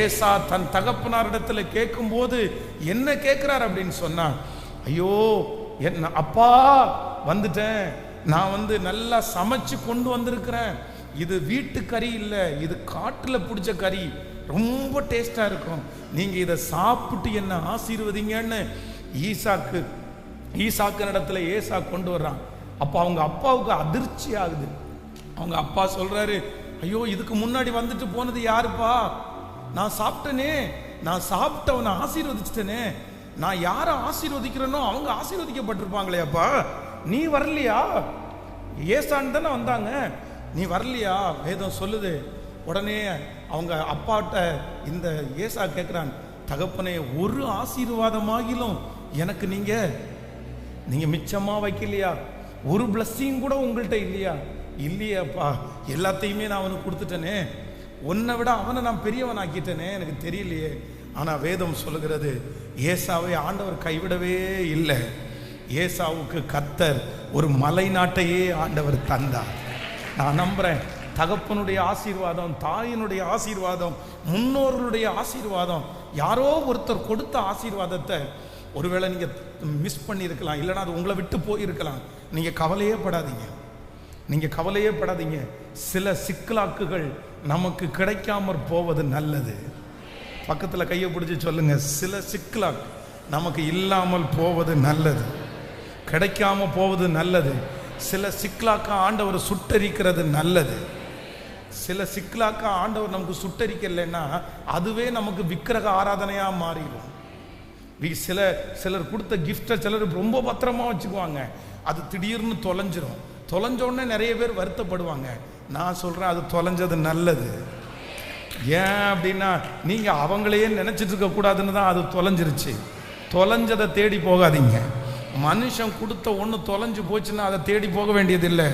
ஏசா தன் தகப்பனாரிடத்துல கேட்கும் போது என்ன கேட்கிறார் அப்படின்னு சொன்னா, ஐயோ என்ன அப்பா வந்துட்டேன், நான் நல்லா சமைச்சு கொண்டு வந்திருக்கிறேன், இது வீட்டு கறி இல்லை, இது காட்டுல பிடிச்ச கறி, ரொம்ப டேஸ்டா இருக்கும், நீங்க இதை சாப்பிட்டு என்ன ஆசீர்வதிங்கன்னு ஈசாக்கு இடத்துல ஏசா கொண்டு வர்றான். அப்ப அவங்க அப்பாவுக்கு அதிர்ச்சி ஆகுது. அவங்க அப்பா சொல்றாரு, ஐயோ இதுக்கு முன்னாடி வந்துட்டு போனது யாருப்பா, நான் சாப்பிட்டேனே, நான் சாப்பிட்டவனை ஆசீர்வதிச்சிட்டேனே, நான் யாரை ஆசீர்வதிக்கிறேனோ அவங்க ஆசீர்வதிக்கப்பட்டிருப்பாங்களே, அப்பா நீ வரலையா, ஏசான்னு தானே வந்தாங்க, நீ வரலையா, வேதம் சொல்லுது. உடனே அவங்க அப்பாட்ட இந்த ஏசா கேட்கிறான், தகப்பனே ஒரு ஆசீர்வாதமாகிலும் எனக்கு நீங்க மிச்சமா வைக்கலையா, ஒரு பிளஸ்ஸிங் கூட உங்கள்கிட்ட இல்லையா? இல்லையாப்பா, எல்லாத்தையுமே நான் அவனுக்கு கொடுத்துட்டேனே, உன்னை விட அவனை நான் பெரியவன் ஆக்கிட்டேனே, எனக்கு தெரியலையே. ஆனா வேதம் சொல்லுகிறது, ஏசாவை ஆண்டவர் கைவிடவே இல்லை. ஏசாவுக்கு கர்த்தர் ஒரு மலை நாட்டையே ஆண்டவர் தந்தார். நான் நம்புறேன், தகப்பனுடைய ஆசீர்வாதம், தாயினுடைய ஆசீர்வாதம், முன்னோர்களுடைய ஆசீர்வாதம், யாரோ ஒருத்தர் கொடுத்த ஆசீர்வாதத்தை ஒருவேளை நீங்க மிஸ் பண்ணியிருக்கலாம், இல்லைன்னா அது உங்களை விட்டு போயிருக்கலாம். நீங்க கவலையே படாதீங்க, நீங்க கவலையே படாதீங்க. சில சிக்கலாக்குகள் நமக்கு கிடைக்காமற் போவது நல்லது. பக்கத்துல கையை பிடிச்சி சொல்லுங்க, சில சிக்கலாக்கு நமக்கு இல்லாமல் போவது நல்லது, கிடைக்காம போவது நல்லது. சில சிக்கலாக்க ஆண்டவர் சுட்டரிக்கிறது நல்லது. சில சிக்கலாக்க ஆண்டவர் நமக்கு சுட்டரிக்கலைன்னா அதுவே நமக்கு விக்கிரக ஆராதனையா மாறிடும். சிலர் கொடுத்த கிஃப்டை சிலர் ரொம்ப பத்திரமா வச்சுக்குவாங்க, அது திடீர்னு தொலைஞ்சிரும். தொலைஞ்ச உடனே நிறைய பேர் வருத்தப்படுவாங்க. நான் சொல்றேன், அது தொலைஞ்சது நல்லது. ஏன் அப்படின்னா, நீங்க அவங்களையே நினைச்சிட்டு இருக்க கூடாதுன்னு தான் அது தொலைஞ்சிருச்சு. தொலைஞ்சதை தேடி போகாதீங்க. மனுஷன் கொடுத்த ஒன்று தொலைஞ்சு போச்சுன்னா அதை தேடி போக வேண்டியது இல்லை.